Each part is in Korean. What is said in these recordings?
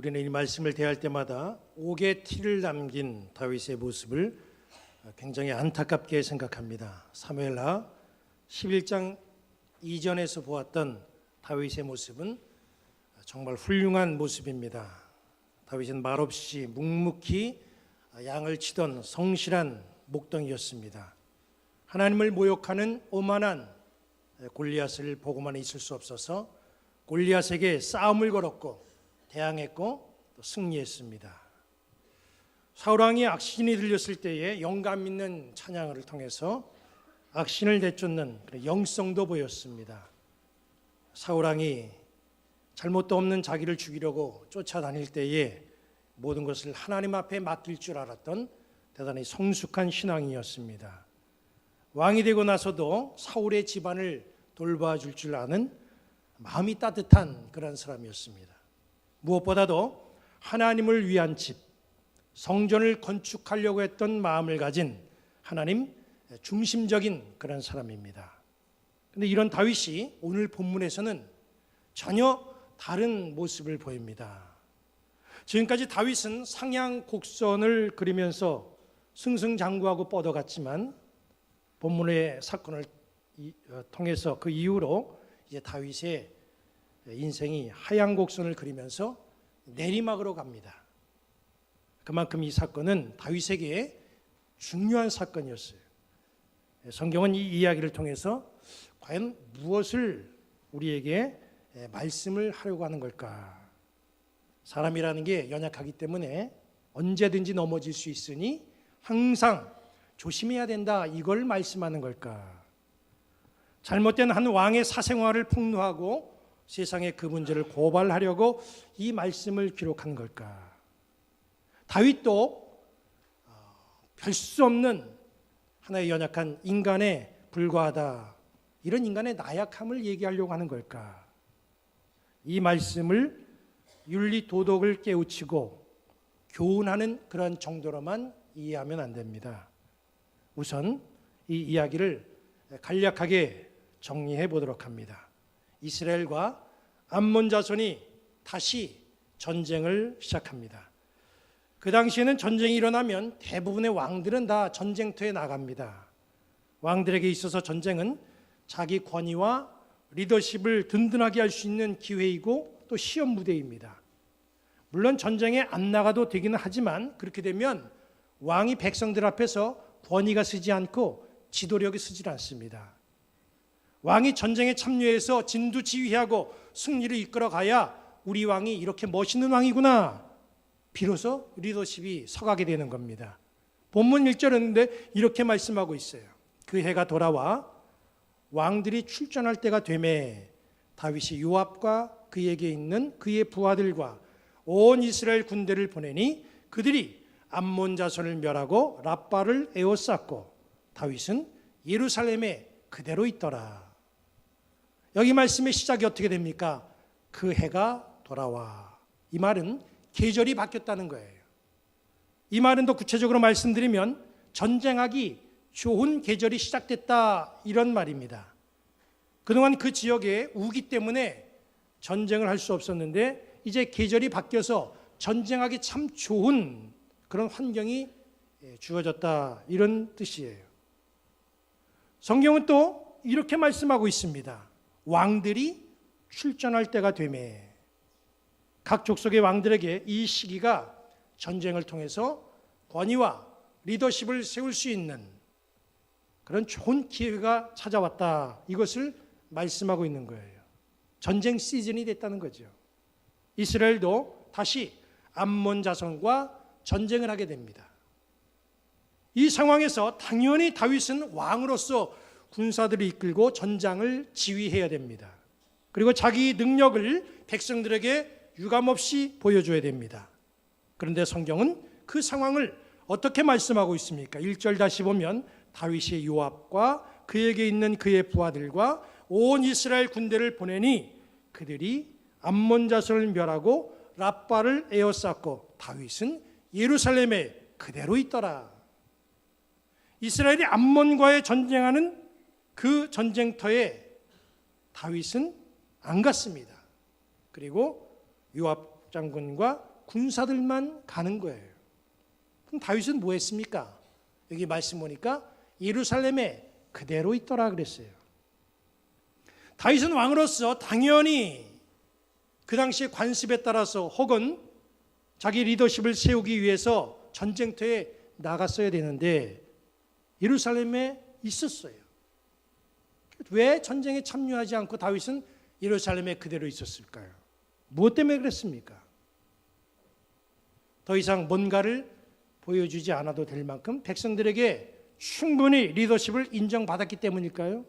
우리는 이 말씀을 대할 때마다 옥에 티를 남긴 다윗의 모습을 굉장히 안타깝게 생각합니다. 사무엘하 11장 이전에서 보았던 다윗의 모습은 정말 훌륭한 모습입니다. 다윗은 말없이 묵묵히 양을 치던 성실한 목동이었습니다. 하나님을 모욕하는 오만한 골리앗을 보고만 있을 수 없어서 골리앗에게 싸움을 걸었고 대항했고 또 승리했습니다. 사울왕이 악신이 들렸을 때에 영감 있는 찬양을 통해서 악신을 내쫓는 그런 영성도 보였습니다. 사울왕이 잘못도 없는 자기를 죽이려고 쫓아다닐 때에 모든 것을 하나님 앞에 맡길 줄 알았던 대단히 성숙한 신앙이었습니다. 왕이 되고 나서도 사울의 집안을 돌봐줄 줄 아는 마음이 따뜻한 그런 사람이었습니다. 무엇보다도 하나님을 위한 집, 성전을 건축하려고 했던 마음을 가진 하나님 중심적인 그런 사람입니다. 그런데 이런 다윗이 오늘 본문에서는 전혀 다른 모습을 보입니다. 지금까지 다윗은 상향 곡선을 그리면서 승승장구하고 뻗어갔지만 본문의 사건을 통해서 그 이후로 이제 다윗의 인생이 하향 곡선을 그리면서 내리막으로 갑니다. 그만큼 이 사건은 다윗에게 중요한 사건이었어요. 성경은 이 이야기를 통해서 과연 무엇을 우리에게 말씀을 하려고 하는 걸까? 사람이라는 게 연약하기 때문에 언제든지 넘어질 수 있으니 항상 조심해야 된다, 이걸 말씀하는 걸까? 잘못된 한 왕의 사생활을 폭로하고 세상에 그 문제를 고발하려고 이 말씀을 기록한 걸까? 다윗도 별 수 없는 하나의 연약한 인간에 불과하다, 이런 인간의 나약함을 얘기하려고 하는 걸까? 이 말씀을 윤리 도덕을 깨우치고 교훈하는 그런 정도로만 이해하면 안 됩니다. 우선 이 이야기를 간략하게 정리해 보도록 합니다. 이스라엘과 암몬 자손이 다시 전쟁을 시작합니다. 그 당시에는 전쟁이 일어나면 대부분의 왕들은 다 전쟁터에 나갑니다. 왕들에게 있어서 전쟁은 자기 권위와 리더십을 든든하게 할 수 있는 기회이고 또 시험 무대입니다. 물론 전쟁에 안 나가도 되기는 하지만 그렇게 되면 왕이 백성들 앞에서 권위가 쓰지 않고 지도력이 쓰질 않습니다. 왕이 전쟁에 참여해서 진두지휘하고 승리를 이끌어 가야 우리 왕이 이렇게 멋있는 왕이구나, 비로소 리더십이 서가게 되는 겁니다. 본문 1절인데 이렇게 말씀하고 있어요. 그 해가 돌아와 왕들이 출전할 때가 되매 다윗이 요압과 그에게 있는 그의 부하들과 온 이스라엘 군대를 보내니 그들이 암몬 자손을 멸하고 랍바를 에워쌌고 다윗은 예루살렘에 그대로 있더라. 여기 말씀의 시작이 어떻게 됩니까? 그 해가 돌아와. 이 말은 계절이 바뀌었다는 거예요. 이 말은 더 구체적으로 말씀드리면 전쟁하기 좋은 계절이 시작됐다, 이런 말입니다. 그동안 그 지역에 우기 때문에 전쟁을 할 수 없었는데 이제 계절이 바뀌어서 전쟁하기 참 좋은 그런 환경이 주어졌다, 이런 뜻이에요. 성경은 또 이렇게 말씀하고 있습니다. 왕들이 출전할 때가 되매, 각 족속의 왕들에게 이 시기가 전쟁을 통해서 권위와 리더십을 세울 수 있는 그런 좋은 기회가 찾아왔다, 이것을 말씀하고 있는 거예요. 전쟁 시즌이 됐다는 거죠. 이스라엘도 다시 암몬 자손과 전쟁을 하게 됩니다. 이 상황에서 당연히 다윗은 왕으로서 군사들을 이끌고 전장을 지휘해야 됩니다. 그리고 자기 능력을 백성들에게 유감없이 보여줘야 됩니다. 그런데 성경은 그 상황을 어떻게 말씀하고 있습니까? 1절 다시 보면 다윗이 요압과 그에게 있는 그의 부하들과 온 이스라엘 군대를 보내니 그들이 암몬 자손을 멸하고 랍바를 에워쌌고 다윗은 예루살렘에 그대로 있더라. 이스라엘이 암몬과의 전쟁하는 그 전쟁터에 다윗은 안 갔습니다. 그리고 요압 장군과 군사들만 가는 거예요. 그럼 다윗은 뭐 했습니까? 여기 말씀 보니까 예루살렘에 그대로 있더라 그랬어요. 다윗은 왕으로서 당연히 그 당시의 관습에 따라서 혹은 자기 리더십을 세우기 위해서 전쟁터에 나갔어야 되는데 예루살렘에 있었어요. 왜 전쟁에 참여하지 않고 다윗은 예루살렘에 그대로 있었을까요? 무엇 때문에 그랬습니까? 더 이상 뭔가를 보여주지 않아도 될 만큼 백성들에게 충분히 리더십을 인정받았기 때문일까요?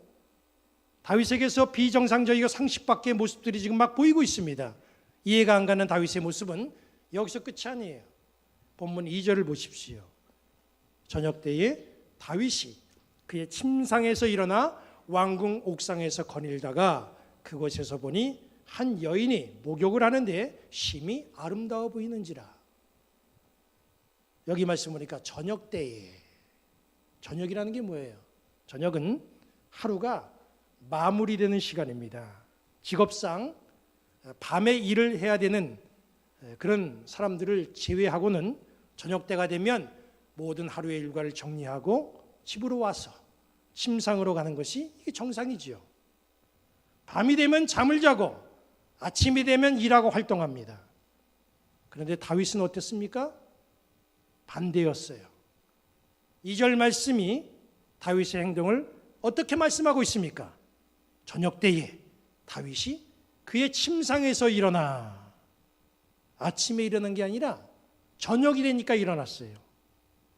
다윗에게서 비정상적이고 상식밖의 모습들이 지금 막 보이고 있습니다. 이해가 안 가는 다윗의 모습은 여기서 끝이 아니에요. 본문 2절을 보십시오. 저녁 때에 다윗이 그의 침상에서 일어나 왕궁 옥상에서 거닐다가 그곳에서 보니 한 여인이 목욕을 하는데 심히 아름다워 보이는지라. 여기 말씀 보니까 저녁 때에, 저녁이라는 게 뭐예요? 저녁은 하루가 마무리되는 시간입니다. 직업상 밤에 일을 해야 되는 그런 사람들을 제외하고는 저녁 때가 되면 모든 하루의 일과를 정리하고 집으로 와서 침상으로 가는 것이 이게 정상이지요. 밤이 되면 잠을 자고 아침이 되면 일하고 활동합니다. 그런데 다윗은 어땠습니까? 반대였어요. 2절 말씀이 다윗의 행동을 어떻게 말씀하고 있습니까? 저녁 때에 다윗이 그의 침상에서 일어나, 아침에 일어난 게 아니라 저녁이 되니까 일어났어요.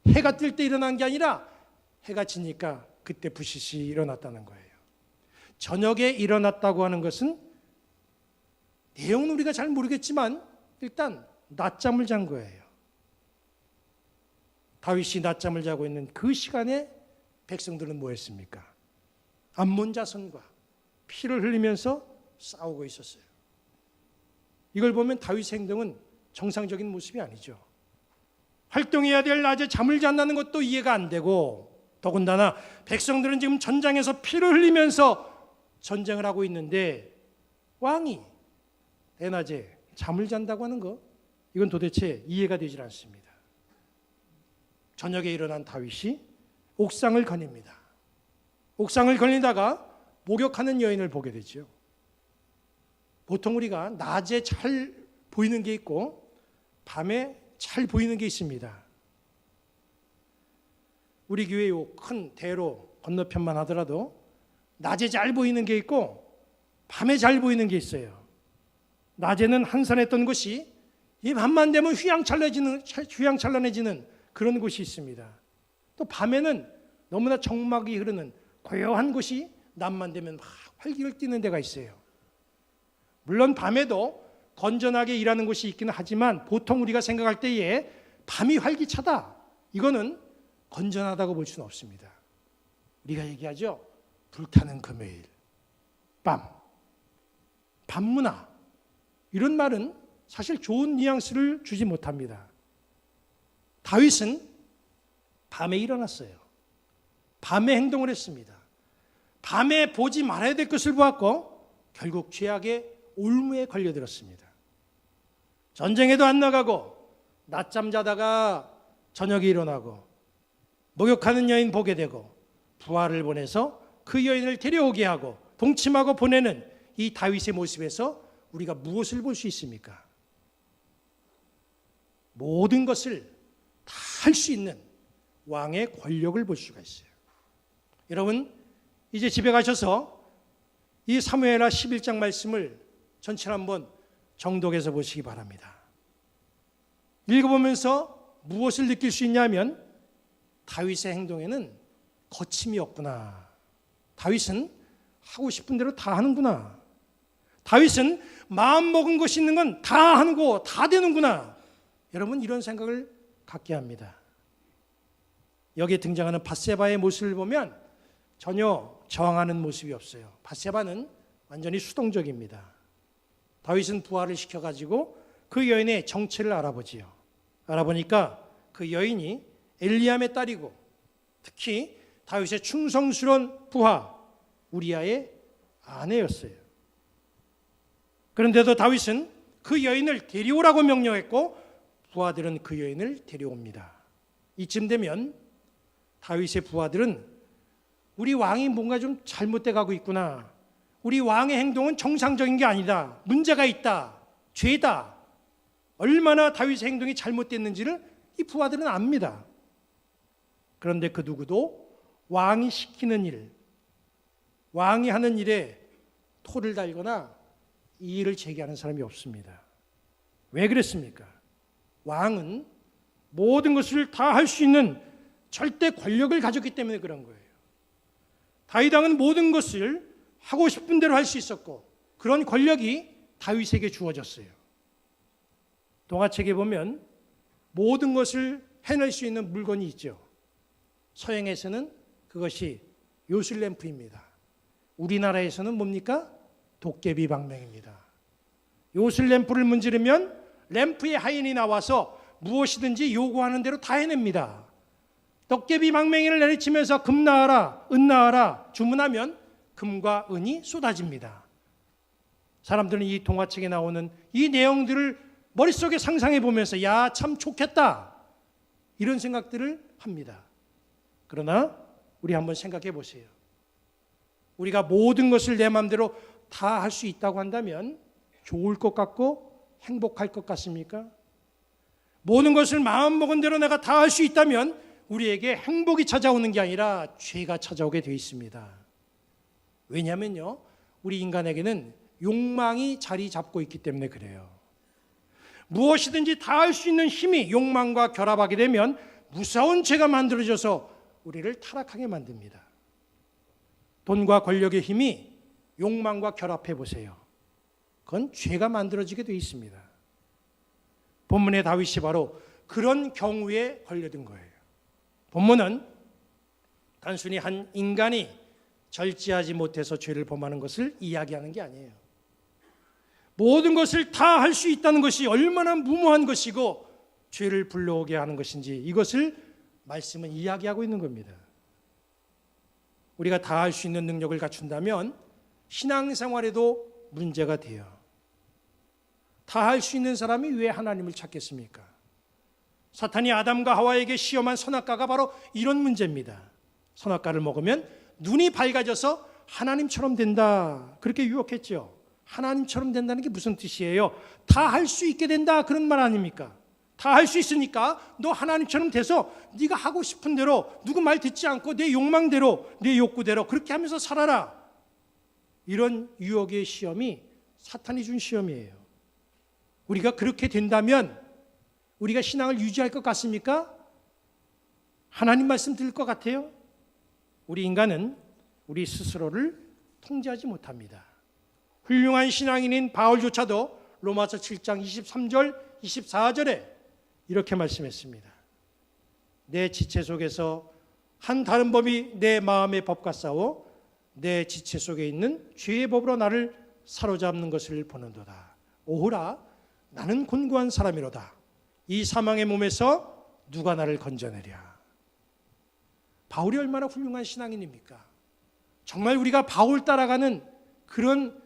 해가 뜰 때 일어난 게 아니라 해가 지니까 그때 부시시 일어났다는 거예요. 저녁에 일어났다고 하는 것은 내용은 우리가 잘 모르겠지만 일단 낮잠을 잔 거예요. 다윗이 낮잠을 자고 있는 그 시간에 백성들은 뭐 했습니까? 암몬 자손과 피를 흘리면서 싸우고 있었어요. 이걸 보면 다윗의 행동은 정상적인 모습이 아니죠. 활동해야 될 낮에 잠을 잔다는 것도 이해가 안 되고, 더군다나 백성들은 지금 전장에서 피를 흘리면서 전쟁을 하고 있는데 왕이 대낮에 잠을 잔다고 하는 거, 이건 도대체 이해가 되질 않습니다. 저녁에 일어난 다윗이 옥상을 거닙니다. 옥상을 거니다가 목욕하는 여인을 보게 되죠. 보통 우리가 낮에 잘 보이는 게 있고 밤에 잘 보이는 게 있습니다. 우리 교회 요 큰 대로 건너편만 하더라도 낮에 잘 보이는 게 있고 밤에 잘 보이는 게 있어요. 낮에는 한산했던 곳이 이 밤만 되면 휘황찬란해지는 그런 곳이 있습니다. 또 밤에는 너무나 적막이 흐르는 고요한 곳이 낮만 되면 막 활기를 띠는 데가 있어요. 물론 밤에도 건전하게 일하는 곳이 있기는 하지만 보통 우리가 생각할 때에 밤이 활기차다, 이거는 건전하다고 볼 수는 없습니다. 우리가 얘기하죠. 불타는 금요일, 밤문화, 이런 말은 사실 좋은 뉘앙스를 주지 못합니다. 다윗은 밤에 일어났어요. 밤에 행동을 했습니다. 밤에 보지 말아야 될 것을 보았고 결국 죄악의 올무에 걸려들었습니다. 전쟁에도 안 나가고 낮잠 자다가 저녁에 일어나고 목욕하는 여인 보게 되고 부하를 보내서 그 여인을 데려오게 하고 동침하고 보내는 이 다윗의 모습에서 우리가 무엇을 볼 수 있습니까? 모든 것을 다 할 수 있는 왕의 권력을 볼 수가 있어요. 여러분, 이제 집에 가셔서 이 사무엘하 11장 말씀을 전체를 한번 정독해서 보시기 바랍니다. 읽어보면서 무엇을 느낄 수 있냐면 다윗의 행동에는 거침이 없구나. 다윗은 하고 싶은 대로 다 하는구나. 다윗은 마음 먹은 것이 있는 건 다 하고 다 되는구나. 여러분, 이런 생각을 갖게 합니다. 여기에 등장하는 밧세바의 모습을 보면 전혀 저항하는 모습이 없어요. 밧세바는 완전히 수동적입니다. 다윗은 부하를 시켜가지고 그 여인의 정체를 알아보지요. 알아보니까 그 여인이 엘리암의 딸이고 특히 다윗의 충성스러운 부하 우리아의 아내였어요. 그런데도 다윗은 그 여인을 데려오라고 명령했고 부하들은 그 여인을 데려옵니다. 이쯤 되면 다윗의 부하들은 우리 왕이 뭔가 좀 잘못돼 가고 있구나. 우리 왕의 행동은 정상적인 게 아니다. 문제가 있다. 죄다. 얼마나 다윗의 행동이 잘못됐는지를 이 부하들은 압니다. 그런데 그 누구도 왕이 시키는 일, 왕이 하는 일에 토를 달거나 이의를 제기하는 사람이 없습니다. 왜 그랬습니까? 왕은 모든 것을 다 할 수 있는 절대 권력을 가졌기 때문에 그런 거예요. 다윗 왕은 모든 것을 하고 싶은 대로 할 수 있었고 그런 권력이 다윗에게 주어졌어요. 동화책에 보면 모든 것을 해낼 수 있는 물건이 있죠. 서양에서는 그것이 요술램프입니다. 우리나라에서는 뭡니까? 도깨비 방맹입니다. 요술램프를 문지르면 램프의 하인이 나와서 무엇이든지 요구하는 대로 다 해냅니다. 도깨비 방맹이를 내리치면서 금 나와라, 은 나와라 주문하면 금과 은이 쏟아집니다. 사람들은 이 동화책에 나오는 이 내용들을 머릿속에 상상해 보면서 야, 참 좋겠다 이런 생각들을 합니다. 그러나 우리 한번 생각해 보세요. 우리가 모든 것을 내 마음대로 다 할 수 있다고 한다면 좋을 것 같고 행복할 것 같습니까? 모든 것을 마음먹은 대로 내가 다 할 수 있다면 우리에게 행복이 찾아오는 게 아니라 죄가 찾아오게 되어 있습니다. 왜냐하면요, 우리 인간에게는 욕망이 자리 잡고 있기 때문에 그래요. 무엇이든지 다 할 수 있는 힘이 욕망과 결합하게 되면 무서운 죄가 만들어져서 우리를 타락하게 만듭니다. 돈과 권력의 힘이 욕망과 결합해 보세요. 그건 죄가 만들어지게 되어 있습니다. 본문의 다윗이 바로 그런 경우에 걸려든 거예요. 본문은 단순히 한 인간이 절제하지 못해서 죄를 범하는 것을 이야기하는 게 아니에요. 모든 것을 다 할 수 있다는 것이 얼마나 무모한 것이고 죄를 불러오게 하는 것인지 이것을 말씀은 이야기하고 있는 겁니다. 우리가 다 할 수 있는 능력을 갖춘다면 신앙생활에도 문제가 돼요. 다 할 수 있는 사람이 왜 하나님을 찾겠습니까? 사탄이 아담과 하와에게 시험한 선악과가 바로 이런 문제입니다. 선악과를 먹으면 눈이 밝아져서 하나님처럼 된다. 그렇게 유혹했죠. 하나님처럼 된다는 게 무슨 뜻이에요? 다 할 수 있게 된다 그런 말 아닙니까? 다 할 수 있으니까 너 하나님처럼 돼서 네가 하고 싶은 대로 누구 말 듣지 않고 내 욕망대로 내 욕구대로 그렇게 하면서 살아라. 이런 유혹의 시험이 사탄이 준 시험이에요. 우리가 그렇게 된다면 우리가 신앙을 유지할 것 같습니까? 하나님 말씀 들을 것 같아요? 우리 인간은 우리 스스로를 통제하지 못합니다. 훌륭한 신앙인인 바울조차도 로마서 7장 23절 24절에 이렇게 말씀했습니다. 내 지체 속에서 한 다른 법이 내 마음의 법과 싸워 내 지체 속에 있는 죄의 법으로 나를 사로잡는 것을 보는도다. 오호라, 나는 곤고한 사람이로다. 이 사망의 몸에서 누가 나를 건져내랴. 바울이 얼마나 훌륭한 신앙인입니까? 정말 우리가 바울 따라가는 그런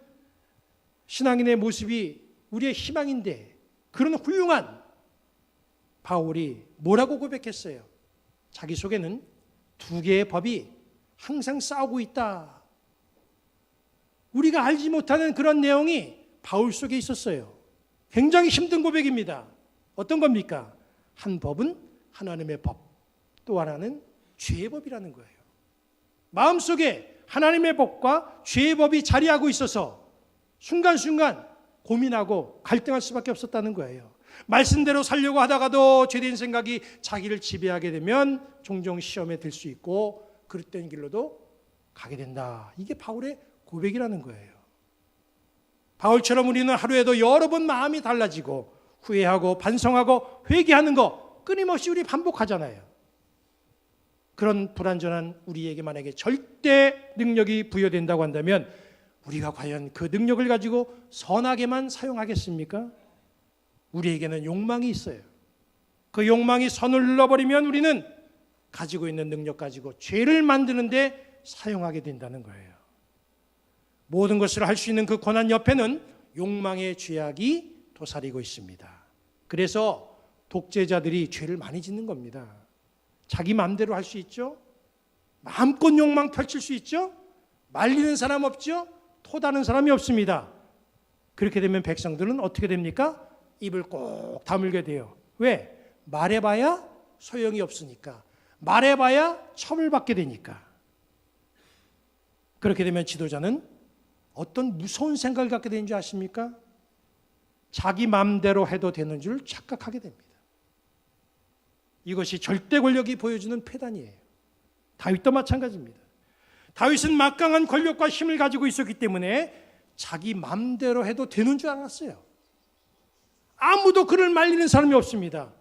신앙인의 모습이 우리의 희망인데 그런 훌륭한 바울이 뭐라고 고백했어요? 자기 속에는 두 개의 법이 항상 싸우고 있다. 우리가 알지 못하는 그런 내용이 바울 속에 있었어요. 굉장히 힘든 고백입니다. 어떤 겁니까? 한 법은 하나님의 법, 또 하나는 죄의 법이라는 거예요. 마음속에 하나님의 법과 죄의 법이 자리하고 있어서 순간순간 고민하고 갈등할 수밖에 없었다는 거예요. 말씀대로 살려고 하다가도 죄된 생각이 자기를 지배하게 되면 종종 시험에 들 수 있고 그릇된 길로도 가게 된다. 이게 바울의 고백이라는 거예요. 바울처럼 우리는 하루에도 여러 번 마음이 달라지고 후회하고 반성하고 회개하는 거 끊임없이 우리 반복하잖아요. 그런 불완전한 우리에게 만약에 절대 능력이 부여된다고 한다면 우리가 과연 그 능력을 가지고 선하게만 사용하겠습니까? 우리에게는 욕망이 있어요. 그 욕망이 선을 눌러버리면 우리는 가지고 있는 능력 가지고 죄를 만드는데 사용하게 된다는 거예요. 모든 것을 할 수 있는 그 권한 옆에는 욕망의 죄악이 도사리고 있습니다. 그래서 독재자들이 죄를 많이 짓는 겁니다. 자기 마음대로 할 수 있죠. 마음껏 욕망 펼칠 수 있죠. 말리는 사람 없죠. 토다는 사람이 없습니다. 그렇게 되면 백성들은 어떻게 됩니까? 입을 꼭 다물게 돼요. 왜? 말해봐야 소용이 없으니까. 말해봐야 처벌받게 되니까. 그렇게 되면 지도자는 어떤 무서운 생각을 갖게 되는 줄 아십니까? 자기 마음대로 해도 되는 줄 착각하게 됩니다. 이것이 절대 권력이 보여주는 패단이에요. 다윗도 마찬가지입니다. 다윗은 막강한 권력과 힘을 가지고 있었기 때문에 자기 마음대로 해도 되는 줄 알았어요. 아무도 그를 말리는 사람이 없습니다.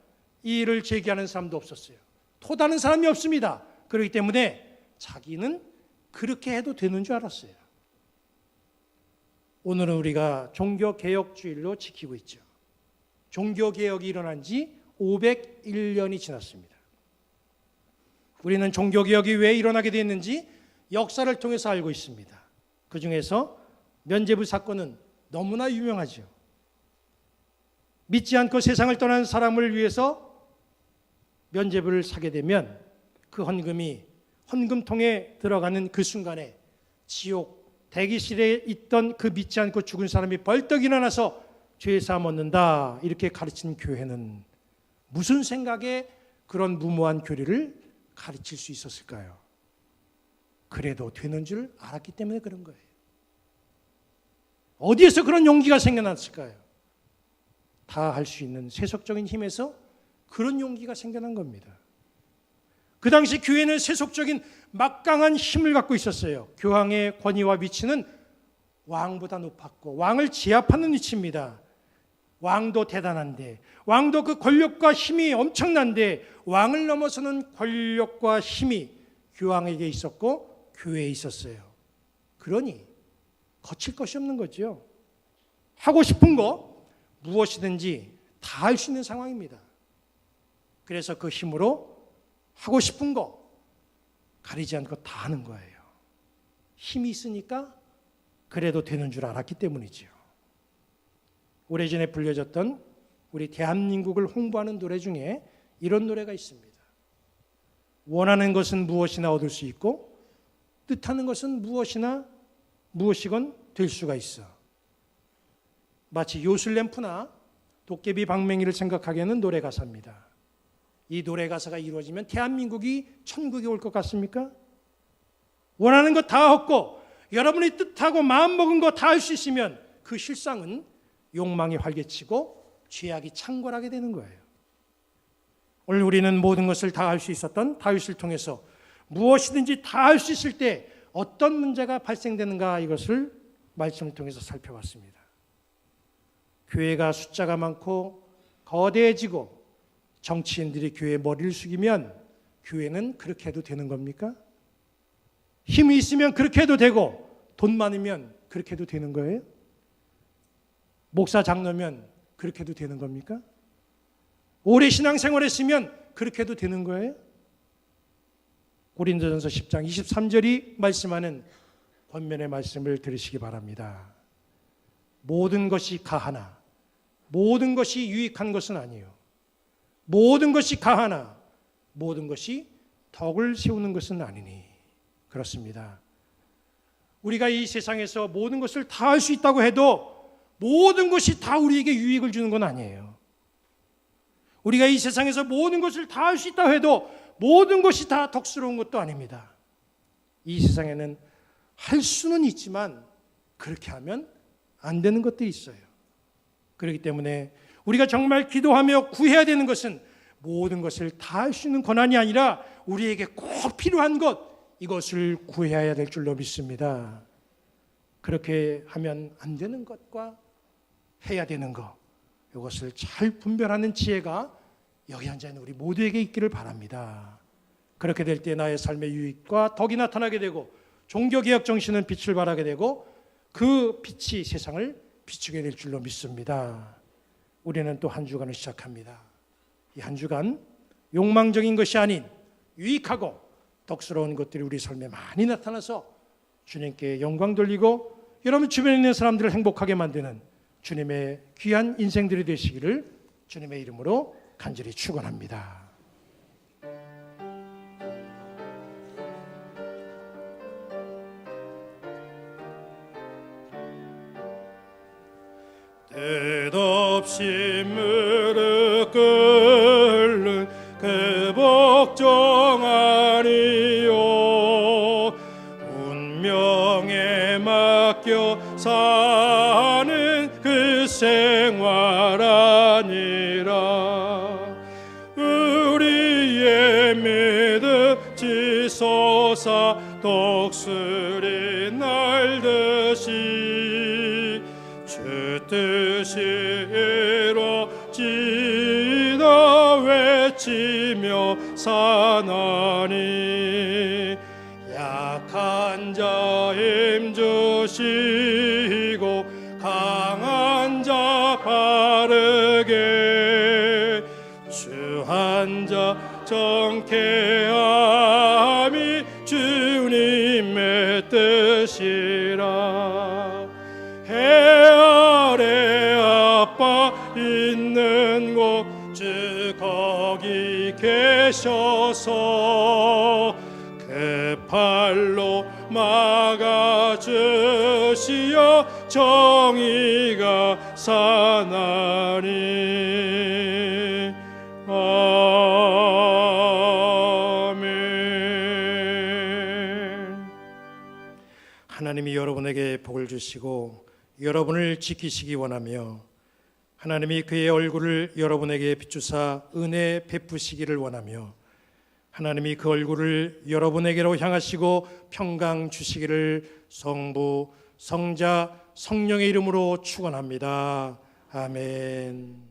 이 일을 제기하는 사람도 없었어요. 토다는 사람이 없습니다. 그렇기 때문에 자기는 그렇게 해도 되는 줄 알았어요. 오늘은 우리가 종교개혁주의로 지키고 있죠. 종교개혁이 일어난 지 501년이 지났습니다. 우리는 종교개혁이 왜 일어나게 됐는지 역사를 통해서 알고 있습니다. 그 중에서 면죄부 사건은 너무나 유명하죠. 믿지 않고 세상을 떠난 사람을 위해서 면죄부를 사게 되면 그 헌금이 헌금통에 들어가는 그 순간에 지옥 대기실에 있던 그 믿지 않고 죽은 사람이 벌떡 일어나서 죄사함 얻는다 이렇게 가르친 교회는 무슨 생각에 그런 무모한 교리를 가르칠 수 있었을까요? 그래도 되는 줄 알았기 때문에 그런 거예요. 어디에서 그런 용기가 생겨났을까요? 다 할 수 있는 세속적인 힘에서 그런 용기가 생겨난 겁니다. 그 당시 교회는 세속적인 막강한 힘을 갖고 있었어요. 교황의 권위와 위치는 왕보다 높았고 왕을 제압하는 위치입니다. 왕도 대단한데, 왕도 그 권력과 힘이 엄청난데 왕을 넘어서는 권력과 힘이 교황에게 있었고 교회에 있었어요. 그러니 거칠 것이 없는 거죠. 하고 싶은 거 무엇이든지 다 할 수 있는 상황입니다. 그래서 그 힘으로 하고 싶은 거 가리지 않고 다 하는 거예요. 힘이 있으니까 그래도 되는 줄 알았기 때문이죠. 오래전에 불려졌던 우리 대한민국을 홍보하는 노래 중에 이런 노래가 있습니다. 원하는 것은 무엇이나 얻을 수 있고 뜻하는 것은 무엇이건 될 수가 있어. 마치 요술램프나 도깨비 방맹이를 생각하게는 노래 가사입니다. 이 노래 가사가 이루어지면 대한민국이 천국에 올 것 같습니까? 원하는 거 다 얻고 여러분이 뜻하고 마음먹은 거 다 할 수 있으면 그 실상은 욕망이 활개치고 죄악이 창궐하게 되는 거예요. 오늘 우리는 모든 것을 다 할 수 있었던 다윗을 통해서 무엇이든지 다 할 수 있을 때 어떤 문제가 발생되는가 이것을 말씀을 통해서 살펴봤습니다. 교회가 숫자가 많고 거대해지고 정치인들이 교회에 머리를 숙이면 교회는 그렇게 해도 되는 겁니까? 힘이 있으면 그렇게 해도 되고 돈 많으면 그렇게 해도 되는 거예요? 목사 장로면 그렇게 해도 되는 겁니까? 오래 신앙생활 했으면 그렇게 해도 되는 거예요? 고린도전서 10장 23절이 말씀하는 권면의 말씀을 들으시기 바랍니다. 모든 것이 가하나 모든 것이 유익한 것은 아니요. 모든 것이 가하나 모든 것이 덕을 세우는 것은 아니니. 그렇습니다. 우리가 이 세상에서 모든 것을 다 할 수 있다고 해도 모든 것이 다 우리에게 유익을 주는 건 아니에요. 우리가 이 세상에서 모든 것을 다 할 수 있다고 해도 모든 것이 다 덕스러운 것도 아닙니다. 이 세상에는 할 수는 있지만 그렇게 하면 안 되는 것들이 있어요. 그렇기 때문에 우리가 정말 기도하며 구해야 되는 것은 모든 것을 다 할 수 있는 권한이 아니라 우리에게 꼭 필요한 것, 이것을 구해야 될 줄로 믿습니다. 그렇게 하면 안 되는 것과 해야 되는 것, 이것을 잘 분별하는 지혜가 여기 앉아있는 우리 모두에게 있기를 바랍니다. 그렇게 될 때 나의 삶의 유익과 덕이 나타나게 되고 종교개혁 정신은 빛을 발하게 되고 그 빛이 세상을 비추게 될 줄로 믿습니다. 우리는 또 한 주간을 시작합니다. 이 한 주간 욕망적인 것이 아닌 유익하고 덕스러운 것들이 우리 삶에 많이 나타나서 주님께 영광 돌리고 여러분 주변에 있는 사람들을 행복하게 만드는 주님의 귀한 인생들이 되시기를 주님의 이름으로 간절히 축원합니다. 뜻없이 무릎 꿇는 그 복종 아니요 운명에 맡겨 사는 그 생활 아니라 우리의 믿음 지솟아 독수리 날듯이 주 뜻이 이루어지다 외치며 사나니 약한 자 힘주시고 강한 자 바르게 주한 자 정케함이 주님의 뜻이라. 해 아래 아빠 있는 곳 주 거기 계셔서 그 팔로 막아주시어 정의가 사나니. 아멘. 하나님이 여러분에게 복을 주시고 여러분을 지키시기 원하며 하나님이 그의 얼굴을 여러분에게 비추사 은혜 베푸시기를 원하며 하나님이 그 얼굴을 여러분에게로 향하시고 평강 주시기를 성부, 성자, 성령의 이름으로 축원합니다. 아멘.